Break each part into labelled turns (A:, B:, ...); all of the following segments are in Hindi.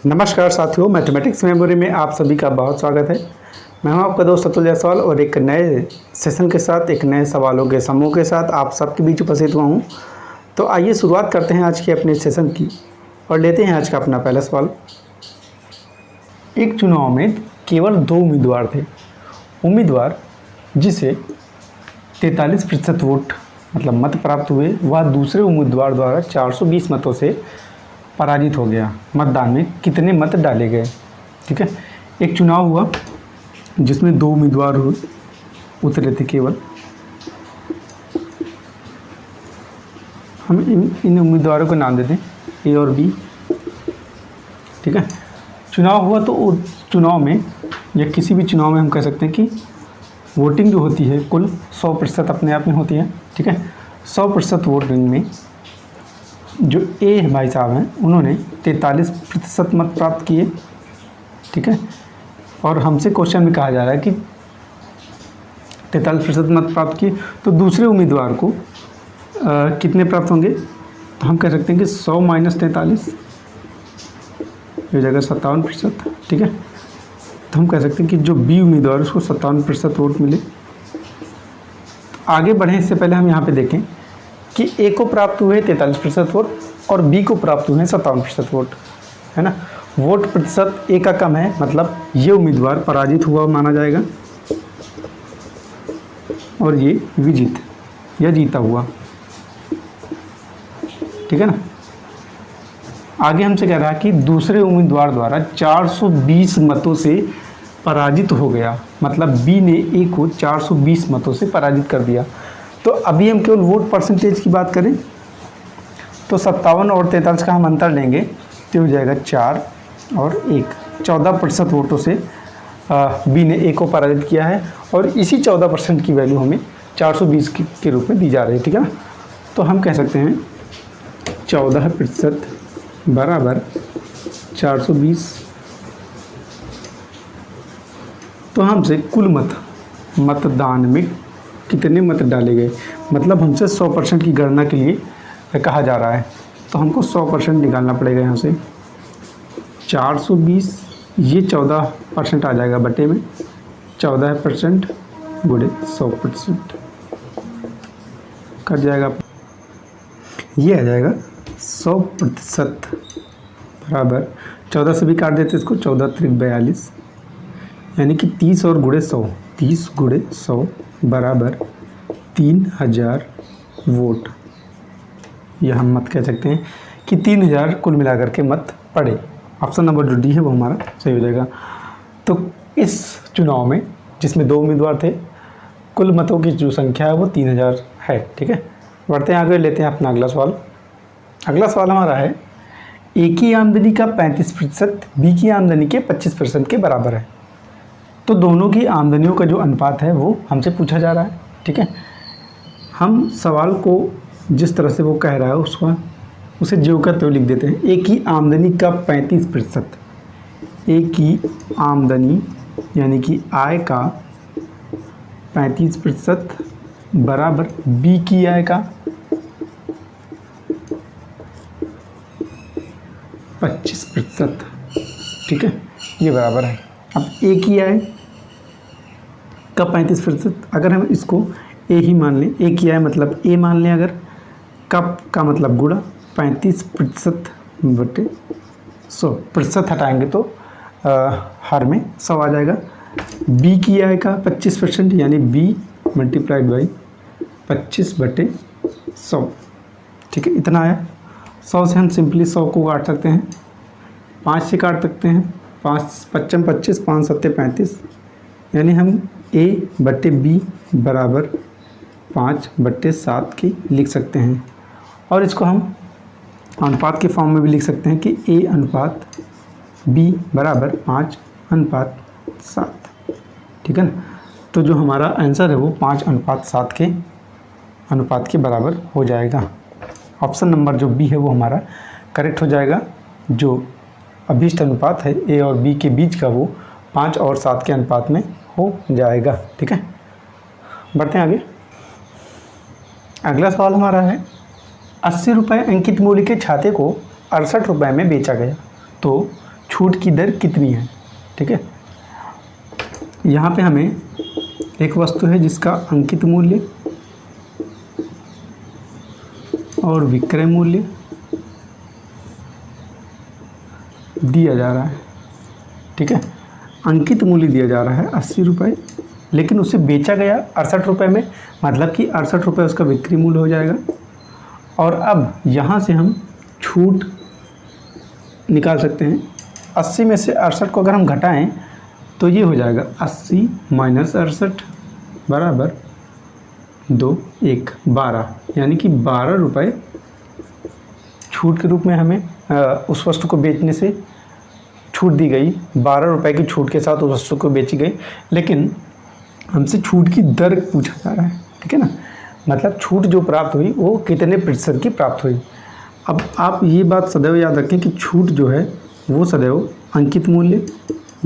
A: नमस्कार साथियों, मैथमेटिक्स मेमोरी में आप सभी का बहुत स्वागत है। मैं हूं आपका दोस्त अतुल जायसवाल और एक नए सेशन के साथ, एक नए सवालों के समूह के साथ आप सबके बीच उपस्थित हुआ हूं। तो आइए शुरुआत करते हैं आज के अपने सेशन की और लेते हैं आज का अपना पहला सवाल। एक चुनाव में केवल 2 उम्मीदवार थे। उम्मीदवार जिसे 43% वोट मतलब मत प्राप्त हुए, वह दूसरे उम्मीदवार द्वारा 420 मतों से पराजित हो गया। मतदान में कितने मत डाले गए? ठीक है, एक चुनाव हुआ जिसमें 2 उम्मीदवार उतरे थे केवल। हम इन उम्मीदवारों को नाम देते हैं ए और बी। ठीक है, चुनाव हुआ तो चुनाव में या किसी भी चुनाव में हम कह सकते हैं कि वोटिंग जो होती है कुल 100% अपने आप में होती है। ठीक है, 100% वोटिंग में जो ए भाई साहब हैं उन्होंने 43% मत प्राप्त किए। ठीक है, और हमसे क्वेश्चन में कहा जा रहा है कि 43% मत प्राप्त किए तो दूसरे उम्मीदवार को कितने प्राप्त होंगे? तो हम कह सकते हैं कि 100 - 43 हो जाएगा 57%। ठीक है, तो हम कह सकते हैं कि जो बी उम्मीदवार है उसको 57% वोट मिले। आगे बढ़ें इससे पहले हम यहाँ पे देखें कि ए को प्राप्त हुए 43% वोट और बी को प्राप्त हुए 57% वोट, है ना। वोट प्रतिशत ए का कम है, मतलब ये उम्मीदवार पराजित हुआ माना जाएगा और ये विजित या जीता हुआ। ठीक है ना। आगे हमसे कह रहा है कि दूसरे उम्मीदवार द्वारा 420 मतों से पराजित हो गया, मतलब बी ने ए को 420 मतों से पराजित कर दिया। तो अभी हम केवल वोट परसेंटेज की बात करें तो 57 और 43 का हम अंतर लेंगे तो हो जाएगा 4 और 1, 14% वोटों से बी ने ए को पराजित किया है और इसी 14% की वैल्यू हमें 420 के रूप में दी जा रही है। ठीक है ना, तो हम कह सकते हैं 14% बराबर 420। तो हमसे कुल मतदान में कितने मत डाले गए, मतलब हमसे 100% की गणना के लिए कहा जा रहा है, तो हमको 100% निकालना पड़ेगा। यहाँ से 420 ये 14% आ जाएगा बटे में, 14% गुणे 100% कट जाएगा, ये आ जाएगा 100% बराबर 14 से भी काट देते इसको, 14 × 3 = 42, यानी कि 30 और गुणे 100, 30 गुणे 100 बराबर 3000 वोट। यह हम मत कह सकते हैं कि 3000 कुल मिलाकर के मत पड़े। ऑप्शन नंबर जो डी है वो हमारा सही हो जाएगा। तो इस चुनाव में जिसमें 2 उम्मीदवार थे, कुल मतों की जो संख्या है वो 3000 है। ठीक है, बढ़ते हैं आगे, लेते हैं अपना अगला सवाल। अगला सवाल हमारा है ए की आमदनी का 35% बी की आमदनी के 25% के बराबर है। तो दोनों की आमदनियों का जो अनुपात है वो हमसे पूछा जा रहा है। ठीक है, हम सवाल को जिस तरह से वो कह रहा है उसे जो का त्यों लिख देते हैं। ए की आमदनी का 35%, ए की आमदनी यानी कि आय का 35% बराबर बी की आय का 25%। ठीक है, ये बराबर है। अब ए की आय का 35%, अगर हम इसको ए ही मान लें, ए की आय मतलब ए मान लें, अगर कब का मतलब गुणा 35% बटे 100, प्रतिशत हटाएंगे तो हर में 100 आ जाएगा। बी की आय का 25% यानी बी मल्टीप्लाइड बाई 25/100। ठीक है, इतना आया। 100 से हम सिंपली 100 को काट सकते हैं, 5 से काट सकते हैं, 5 × 5 = 25, 5 × 7 = 35, यानी हम a बटे b बराबर 5/7 की लिख सकते हैं। और इसको हम अनुपात के फॉर्म में भी लिख सकते हैं कि a अनुपात b बराबर 5/7। ठीक है ना, तो जो हमारा आंसर है वो 5/7 के अनुपात के बराबर हो जाएगा। ऑप्शन नंबर जो बी है वो हमारा करेक्ट हो जाएगा। जो अभीष्ट अनुपात है ए और बी के बीच का वो 5 और 7 के अनुपात में हो जाएगा। ठीक है, बढ़ते हैं आगे। अगला सवाल हमारा है 80 रुपये अंकित मूल्य के छाते को 68 रुपये में बेचा गया, तो छूट की दर कितनी है। ठीक है, यहाँ पे हमें एक वस्तु है जिसका अंकित मूल्य और विक्रय मूल्य दिया जा रहा है। ठीक है, अंकित मूल्य दिया जा रहा है 80 रुपये, लेकिन उसे बेचा गया 68 रुपये में, मतलब कि 68 रुपये उसका बिक्री मूल्य हो जाएगा। और अब यहाँ से हम छूट निकाल सकते हैं। 80 में से 68 को अगर हम घटाएं तो ये हो जाएगा 80 माइनस 68 बराबर 2 1 12, यानी कि 12 रुपये छूट के रूप में हमें उस वस्तु को बेचने से छूट दी गई। 12 रुपये की छूट के साथ उस वस्तु को बेची गई, लेकिन हमसे छूट की दर पूछा जा रहा है। ठीक है ना, मतलब छूट जो प्राप्त हुई वो कितने प्रतिशत की प्राप्त हुई। अब आप ये बात सदैव याद रखें कि छूट जो है वो सदैव अंकित मूल्य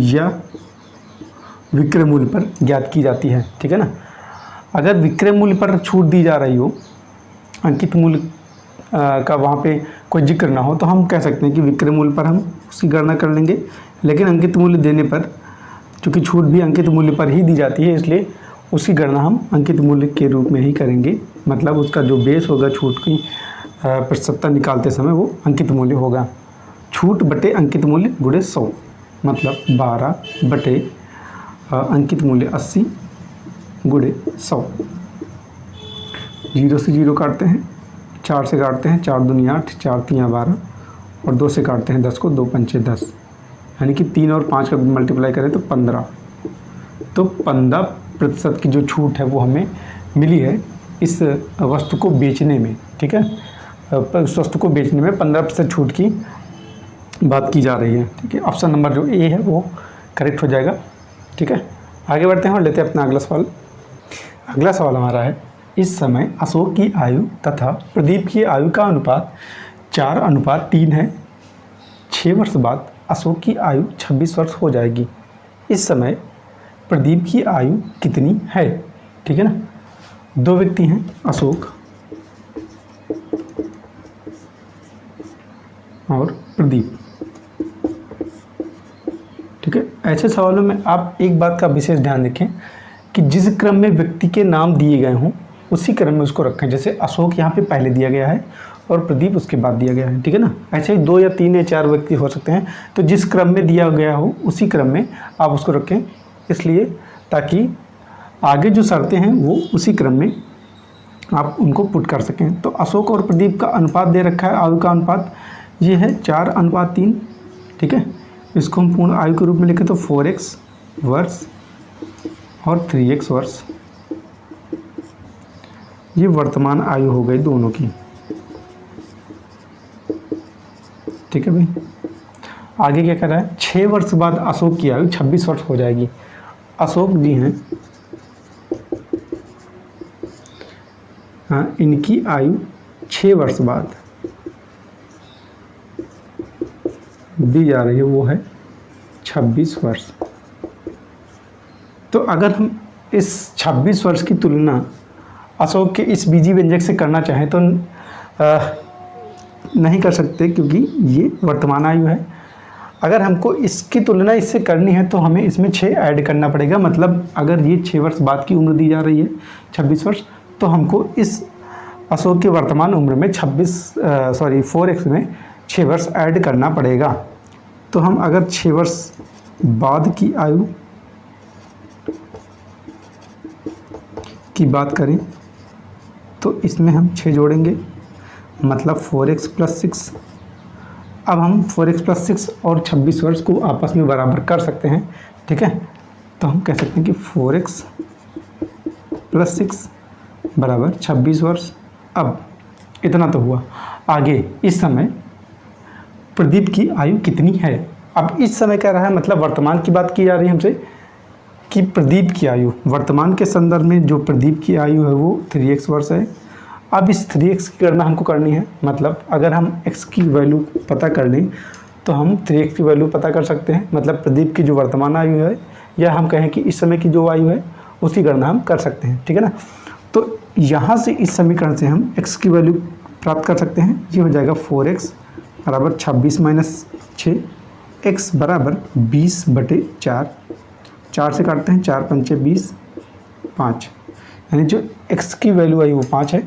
A: या विक्रय मूल्य पर ज्ञात की जाती है। ठीक है ना, अगर विक्रय मूल्य पर छूट दी जा रही हो, अंकित मूल्य का वहाँ पे कोई जिक्र ना हो, तो हम कह सकते हैं कि विक्रय मूल्य पर हम उसकी गणना कर लेंगे। लेकिन अंकित मूल्य देने पर, चूँकि छूट भी अंकित मूल्य पर ही दी जाती है, इसलिए उसकी गणना हम अंकित मूल्य के रूप में ही करेंगे। मतलब उसका जो बेस होगा छूट की प्रतिशतता निकालते समय वो अंकित मूल्य होगा। छूट बटे अंकित मूल्य गुणे 100, मतलब 12 बटे अंकित मूल्य 80 गुणे 100। 0 से 0 काटते हैं, 4 से काटते हैं, 4 दूनी 8, 4 3 12, और 2 से काटते हैं 10 को, 2 पंचे 10, यानी कि 3 और 5 का मल्टीप्लाई करें तो 15। तो 15% की जो छूट है वो हमें मिली है इस वस्तु को बेचने में। ठीक है, उस वस्तु को बेचने में 15% छूट की बात की जा रही है। ठीक है, ऑप्शन नंबर जो ए है वो करेक्ट हो जाएगा। ठीक है, आगे बढ़ते हैं और लेते हैं अपना अगला सवाल। अगला सवाल हमारा है, इस समय अशोक की आयु तथा प्रदीप की आयु का अनुपात 4:3 है। 6 वर्ष बाद अशोक की आयु 26 वर्ष हो जाएगी। इस समय प्रदीप की आयु कितनी है। ठीक है ना, दो व्यक्ति हैं, अशोक और प्रदीप। ठीक है, ऐसे सवालों में आप एक बात का विशेष ध्यान रखें कि जिस क्रम में व्यक्ति के नाम दिए गए हों उसी क्रम में उसको रखें। जैसे अशोक यहाँ पे पहले दिया गया है और प्रदीप उसके बाद दिया गया है। ठीक है ना, ऐसे ही 2 या 3 या 4 व्यक्ति हो सकते हैं, तो जिस क्रम में दिया गया हो उसी क्रम में आप उसको रखें, इसलिए ताकि आगे जो शर्तें हैं वो उसी क्रम में आप उनको पुट कर सकें। तो अशोक और प्रदीप का अनुपात दे रखा है, आयु का अनुपात ये है 4:3। ठीक है, इसको हम पूर्ण आयु के रूप में लिखें तो 4x वर्ष और 3x वर्ष, ये वर्तमान आयु हो गई दोनों की। ठीक है भाई, आगे क्या कर रहा है, 6 वर्ष बाद अशोक की आयु 26 वर्ष हो जाएगी। अशोक जी हैं, हाँ, इनकी आयु 6 वर्ष बाद दी जा रही है, वो है 26 वर्ष। तो अगर हम इस 26 वर्ष की तुलना अशोक के इस बीजी व्यंजक से करना चाहें तो नहीं कर सकते, क्योंकि ये वर्तमान आयु है। अगर हमको इसकी तुलना इससे करनी है तो हमें इसमें 6 ऐड करना पड़ेगा। मतलब अगर ये 6 वर्ष बाद की उम्र दी जा रही है 26 वर्ष, तो हमको इस अशोक की वर्तमान उम्र में 4x में 6 वर्ष ऐड करना पड़ेगा। तो हम अगर 6 वर्ष बाद की आयु की बात करें तो इसमें हम 6 जोड़ेंगे, मतलब 4x + 6। अब हम 4x + 6 और 26 वर्ष को आपस में बराबर कर सकते हैं। ठीक है, तो हम कह सकते हैं कि 4x + 6 बराबर 26 वर्ष। अब इतना तो हुआ, आगे इस समय प्रदीप की आयु कितनी है। अब इस समय कह रहा है, मतलब वर्तमान की बात की जा रही है हमसे कि प्रदीप की आयु, वर्तमान के संदर्भ में जो प्रदीप की आयु है वो 3x वर्ष है। अब इस 3x की गणना हमको करनी है, मतलब अगर हम x की वैल्यू पता कर लें तो हम 3x की वैल्यू पता कर सकते हैं। मतलब प्रदीप की जो वर्तमान आयु है, या हम कहें कि इस समय की जो आयु है उसकी गणना हम कर सकते हैं। ठीक है ना, तो यहाँ से इस समीकरण से हम x की वैल्यू प्राप्त कर सकते हैं। ये हो जाएगा 4x बराबर 26 - 6, x बराबर 20/4, 4 से काटते हैं, 4 पंचे 20, 5, यानी जो x की वैल्यू आई वो 5 है।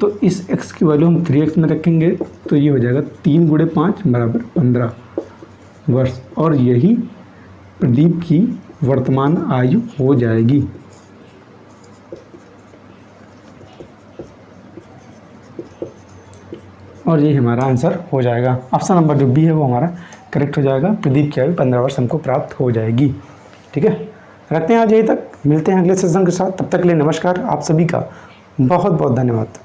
A: तो इस x की वैल्यू हम 3x में रखेंगे, तो ये हो जाएगा 3 × 5 बराबर 15 वर्ष, और यही प्रदीप की वर्तमान आयु हो जाएगी। और ये हमारा आंसर हो जाएगा। ऑप्शन नंबर जो बी है वो हमारा करेक्ट हो जाएगा। प्रदीप की आयु 15 वर्ष हमको प्राप्त हो जाएगी। ठीक है, रखते हैं आज यहीं तक, मिलते हैं अगले सेशन के साथ। तब तक के लिए नमस्कार। आप सभी का बहुत बहुत धन्यवाद।